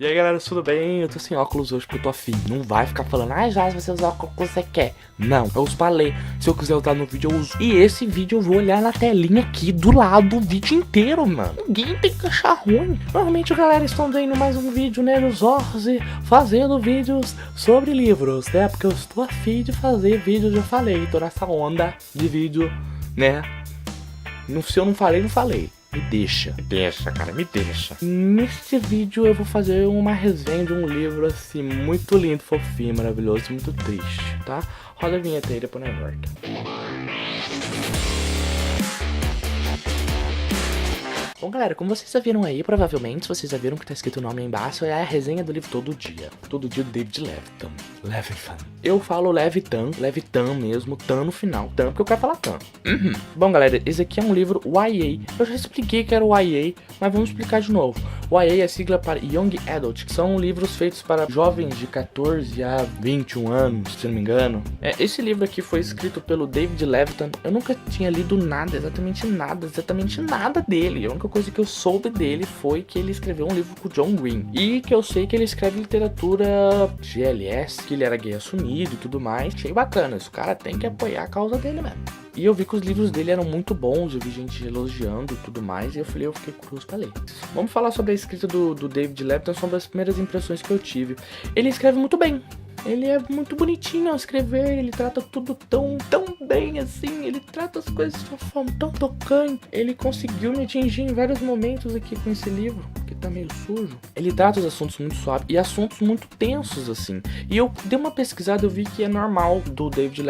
E aí galera, tudo bem? Eu tô sem óculos hoje porque eu tô afim. Não vai ficar falando, já se você usar o óculos que você quer. Não, eu uso pra ler. Se eu quiser usar no vídeo, eu uso. E esse vídeo eu vou olhar na telinha aqui do lado o vídeo inteiro, mano. Ninguém tem que achar ruim. Normalmente a galera estão vendo mais um vídeo, né, nos Zorros e fazendo vídeos sobre livros, né? Porque eu estou afim de fazer vídeos, eu falei. Tô nessa onda de vídeo, né? Se eu não falei, não falei. Me deixa, cara, me deixa. Neste vídeo eu vou fazer uma resenha de um livro assim, muito lindo, fofinho, maravilhoso, muito triste, tá? Roda a vinheta aí, depois nós volta. Bom galera, como vocês já viram aí, provavelmente, vocês já viram que tá escrito o nome aí embaixo, é a resenha do livro Todo Dia do David Levitan. Eu falo Levitan mesmo, Tan no final, Tan porque eu quero falar Tan. Bom galera, esse aqui é um livro YA, eu já expliquei que era o YA, mas vamos explicar de novo. O YA é sigla para Young Adult, que são livros feitos para jovens de 14 a 21 anos, se não me engano. Esse livro aqui foi escrito pelo David Levitan, eu nunca tinha lido nada, exatamente nada dele. A única coisa que eu soube dele foi que ele escreveu um livro com o John Green. E que eu sei que ele escreve literatura GLS, que ele era gay assumido e tudo mais. Achei bacana, esse cara tem que apoiar a causa dele mesmo. E eu vi que os livros dele eram muito bons, eu vi gente elogiando e tudo mais, e eu fiquei curioso pra ler. Vamos falar sobre a escrita do David Levitan, sobre as primeiras impressões que eu tive. Ele escreve muito bem. Ele é muito bonitinho ao escrever, ele trata tudo tão bem assim, ele trata as coisas de uma forma tão tocante. Ele conseguiu me atingir em vários momentos aqui com esse livro, que tá meio sujo. Ele trata os assuntos muito suaves e assuntos muito tensos assim. E eu dei uma pesquisada, eu vi que é normal do David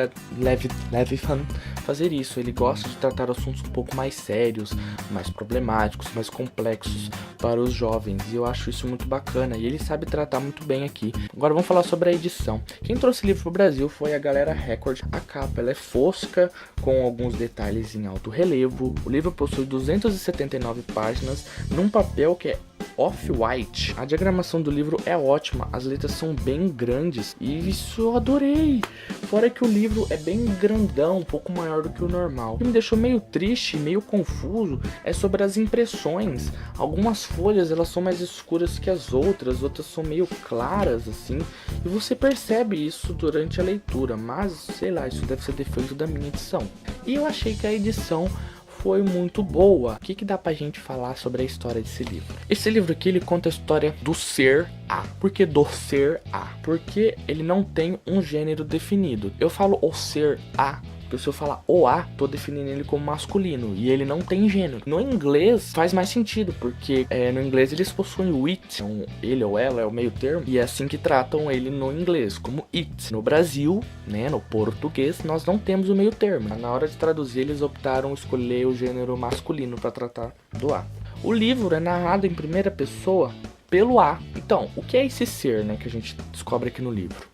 Levitan fazer isso. Ele gosta de tratar assuntos um pouco mais sérios, mais problemáticos, mais complexos para os jovens. E eu acho isso muito bacana. E ele sabe tratar muito bem aqui. Agora vamos falar sobre a edição. Quem trouxe o livro pro Brasil foi a Galera Record. A capa ela é fosca, com alguns detalhes em alto relevo. O livro possui 279 páginas, num papel que é off-white. A diagramação do livro é ótima, as letras são bem grandes e isso eu adorei. Fora que o livro é bem grandão, um pouco maior do que o normal. O que me deixou meio triste, meio confuso, é sobre as impressões. Algumas folhas elas são mais escuras que as outras são meio claras assim, e você percebe isso durante a leitura, mas sei lá, isso deve ser defeito da minha edição. E eu achei que a edição foi muito boa. O que dá pra gente falar sobre a história desse livro? Esse livro aqui, ele conta a história do ser A. Por que do ser A? Porque ele não tem um gênero definido. Eu falo o ser A porque se eu falar o A, tô definindo ele como masculino e ele não tem gênero. No inglês faz mais sentido, porque no inglês eles possuem o it, então ele ou ela é o meio termo, e é assim que tratam ele no inglês, como it. No Brasil, né, no português, nós não temos o meio termo. Na hora de traduzir, eles optaram escolher o gênero masculino para tratar do A. O livro é narrado em primeira pessoa pelo A. Então, o que é esse ser, né, que a gente descobre aqui no livro?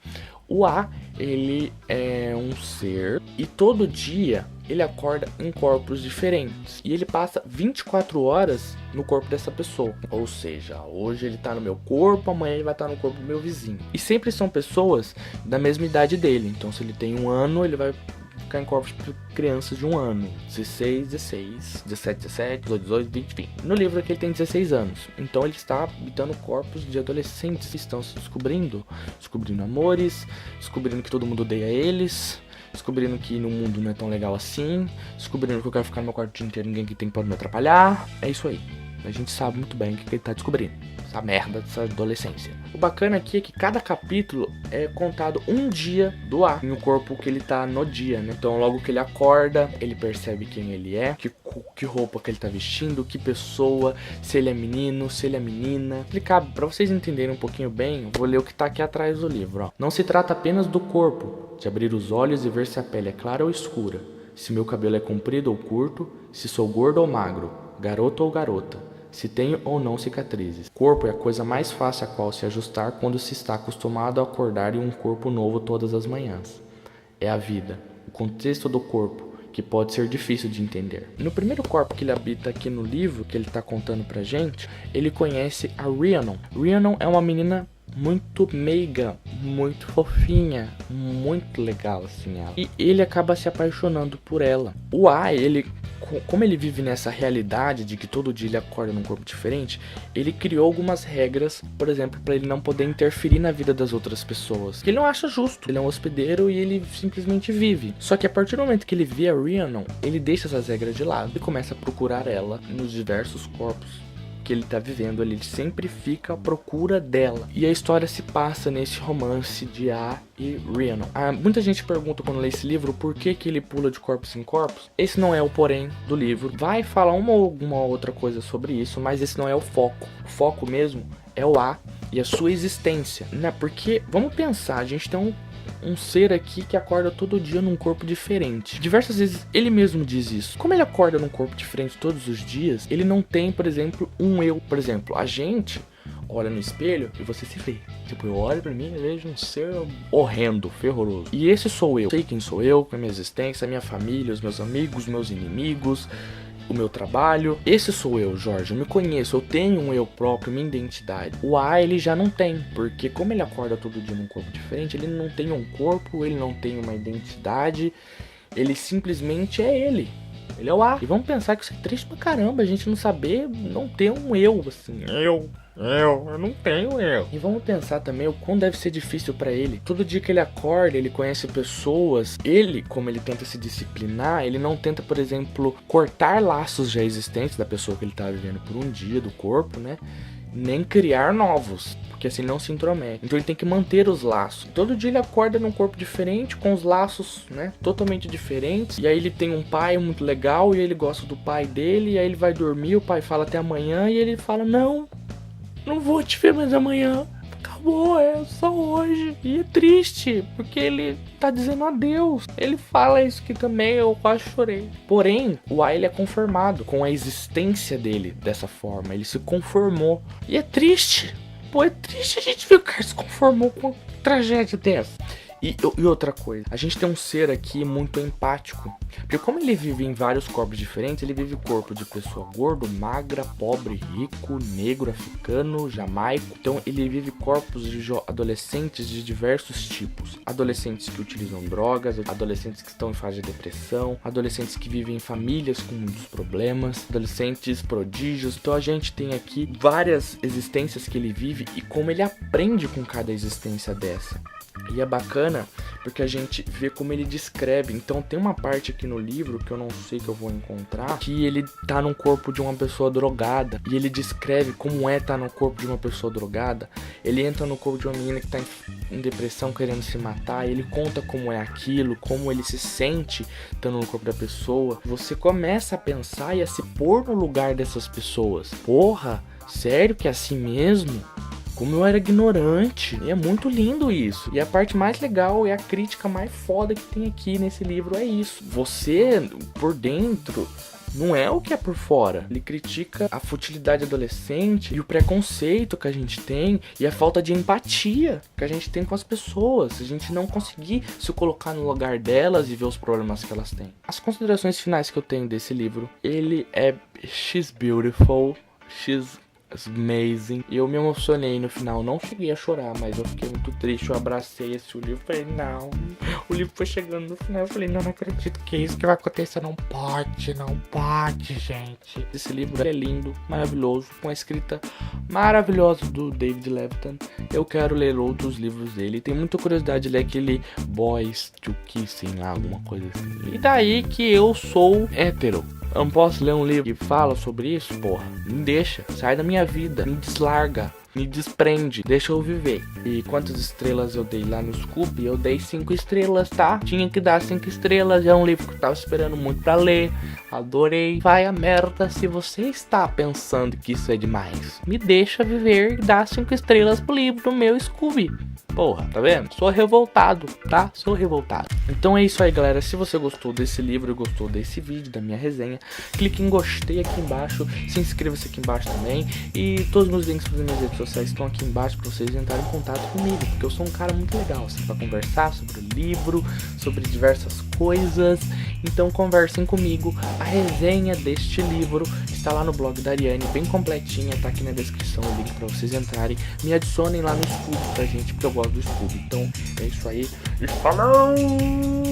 O A, ele é um ser e todo dia ele acorda em corpos diferentes. E ele passa 24 horas no corpo dessa pessoa. Ou seja, hoje ele tá no meu corpo, amanhã ele vai estar no corpo do meu vizinho. E sempre são pessoas da mesma idade dele. Então se ele tem 1 ano, ele vai ficar em corpos de crianças de 1 ano, 16, 17, 18, 20, enfim. No livro aqui ele tem 16 anos, então ele está habitando corpos de adolescentes que estão se descobrindo amores, descobrindo que todo mundo odeia eles, descobrindo que no mundo não é tão legal assim, descobrindo que eu quero ficar no meu quarto o dia inteiro, ninguém que tem pode me atrapalhar. É isso aí, a gente sabe muito bem o que ele tá descobrindo, essa merda dessa adolescência. O bacana aqui é que cada capítulo é contado um dia do A, no corpo que ele tá no dia, né? Então logo que ele acorda, ele percebe quem ele é, que roupa que ele tá vestindo, que pessoa, se ele é menino, se ele é menina. Explicar, pra vocês entenderem um pouquinho bem, eu vou ler o que tá aqui atrás do livro, ó. Não se trata apenas do corpo, de abrir os olhos e ver se a pele é clara ou escura, se meu cabelo é comprido ou curto, se sou gordo ou magro, garoto ou garota, se tenho ou não cicatrizes. Corpo é a coisa mais fácil a qual se ajustar quando se está acostumado a acordar em um corpo novo todas as manhãs. É a vida, o contexto do corpo, que pode ser difícil de entender. No primeiro corpo que ele habita aqui no livro, que ele está contando pra gente, ele conhece a Rhiannon. Rhiannon é uma menina muito meiga, muito fofinha, muito legal, assim, ela. E ele acaba se apaixonando por ela. O A, como ele vive nessa realidade de que todo dia ele acorda num corpo diferente, ele criou algumas regras, por exemplo, para ele não poder interferir na vida das outras pessoas, que ele não acha justo. Ele é um hospedeiro e ele simplesmente vive. Só que a partir do momento que ele vê a Rhiannon, ele deixa essas regras de lado e começa a procurar ela nos diversos corpos que ele tá vivendo ali. Ele sempre fica à procura dela. E a história se passa nesse romance de A e Rhiannon. Muita gente pergunta quando lê esse livro por que ele pula de corpos em corpos. Esse não é o porém do livro. Vai falar alguma outra coisa sobre isso, mas esse não é o foco. O foco mesmo é o A e a sua existência, né? Porque, vamos pensar, a gente tem um ser aqui que acorda todo dia num corpo diferente. Diversas vezes ele mesmo diz isso. Como ele acorda num corpo diferente todos os dias, ele não tem, por exemplo, um eu. Por exemplo, a gente olha no espelho e você se vê. Tipo, eu olho pra mim e vejo um ser horrendo, ferroroso. E esse sou eu. Sei quem sou eu, com a minha existência, a minha família, os meus amigos, meus inimigos, o meu trabalho. Esse sou eu, Jorge. Eu me conheço, eu tenho um eu próprio, minha identidade. O A, ele já não tem, porque como ele acorda todo dia num corpo diferente, ele não tem um corpo, ele não tem uma identidade, ele simplesmente é ele. Ele é o A. E vamos pensar que isso é triste pra caramba, a gente não saber, não ter um eu, assim. Eu não tenho eu. E vamos pensar também o quão deve ser difícil pra ele. Todo dia que ele acorda, ele conhece pessoas. Ele, como ele tenta se disciplinar, ele não tenta, por exemplo, cortar laços já existentes da pessoa que ele tá vivendo por um dia, do corpo, né? Nem criar novos, porque assim não se intromete. Então ele tem que manter os laços. Todo dia ele acorda num corpo diferente, com os laços, né, totalmente diferentes. E aí ele tem um pai muito legal e ele gosta do pai dele. E aí ele vai dormir, o pai fala até amanhã e ele fala, não vou te ver mais amanhã. Acabou, é só hoje. E é triste, porque ele tá dizendo adeus. Ele fala isso que também eu quase chorei. Porém, o A, ele é conformado com a existência dele dessa forma. Ele se conformou. E é triste. Pô, é triste a gente ver o cara se conformou com uma tragédia dessa. E outra coisa, a gente tem um ser aqui muito empático. Porque como ele vive em vários corpos diferentes, ele vive o corpo de pessoa gordo, magra, pobre, rico, negro, africano, jamaico. Então ele vive corpos de adolescentes de diversos tipos. Adolescentes que utilizam drogas, adolescentes que estão em fase de depressão, adolescentes que vivem em famílias com muitos problemas, adolescentes prodígios. Então a gente tem aqui várias existências que ele vive e como ele aprende com cada existência dessa. E é bacana porque a gente vê como ele descreve. Então tem uma parte aqui no livro que eu não sei que eu vou encontrar, que ele tá no corpo de uma pessoa drogada. E ele descreve como é estar no corpo de uma pessoa drogada. Ele entra no corpo de uma menina que tá em depressão, querendo se matar. E ele conta como é aquilo, como ele se sente estando no corpo da pessoa. Você começa a pensar e a se pôr no lugar dessas pessoas. Porra, sério que é assim mesmo? Como eu era ignorante. E é muito lindo isso. E a parte mais legal e a crítica mais foda que tem aqui nesse livro é isso. Você, por dentro, não é o que é por fora. Ele critica a futilidade adolescente e o preconceito que a gente tem e a falta de empatia que a gente tem com as pessoas. A gente não conseguir se colocar no lugar delas e ver os problemas que elas têm. As considerações finais que eu tenho desse livro, ele é she's beautiful, she's amazing. E eu me emocionei no final, não cheguei a chorar, mas eu fiquei muito triste. Eu abracei esse livro, falei, não. O livro foi chegando no final, eu falei, não acredito que é isso que vai acontecer. Não pode, gente. Esse livro é lindo, maravilhoso, com a escrita maravilhosa do David Levitan. Eu quero ler outros livros dele. Tem muita curiosidade de ler aquele Boys to Kissing lá, alguma coisa assim. E daí que eu sou hétero. Eu não posso ler um livro que fala sobre isso? Porra, me deixa, sai da minha vida, me deslarga, me desprende, deixa eu viver. E quantas estrelas eu dei lá no Scooby? Eu dei 5 estrelas, tá? Tinha que dar 5 estrelas, é um livro que eu tava esperando muito pra ler, adorei. Vai a merda se você está pensando que isso é demais. Me deixa viver e dar 5 estrelas pro livro do meu Scooby. Porra, tá vendo? Sou revoltado, tá? Sou revoltado. Então é isso aí, galera. Se você gostou desse livro e gostou desse vídeo, da minha resenha, clique em gostei aqui embaixo, se inscreva-se aqui embaixo também. E todos os meus links para as minhas redes sociais estão aqui embaixo para vocês entrarem em contato comigo, porque eu sou um cara muito legal, assim, para conversar sobre o livro, sobre diversas coisas. Então conversem comigo. A resenha deste livro está lá no blog da Ariane, bem completinha, tá aqui na descrição o link para vocês entrarem. Me adicionem lá no Scooby pra gente, porque eu gosto do Scooby. Então é isso aí. E falou!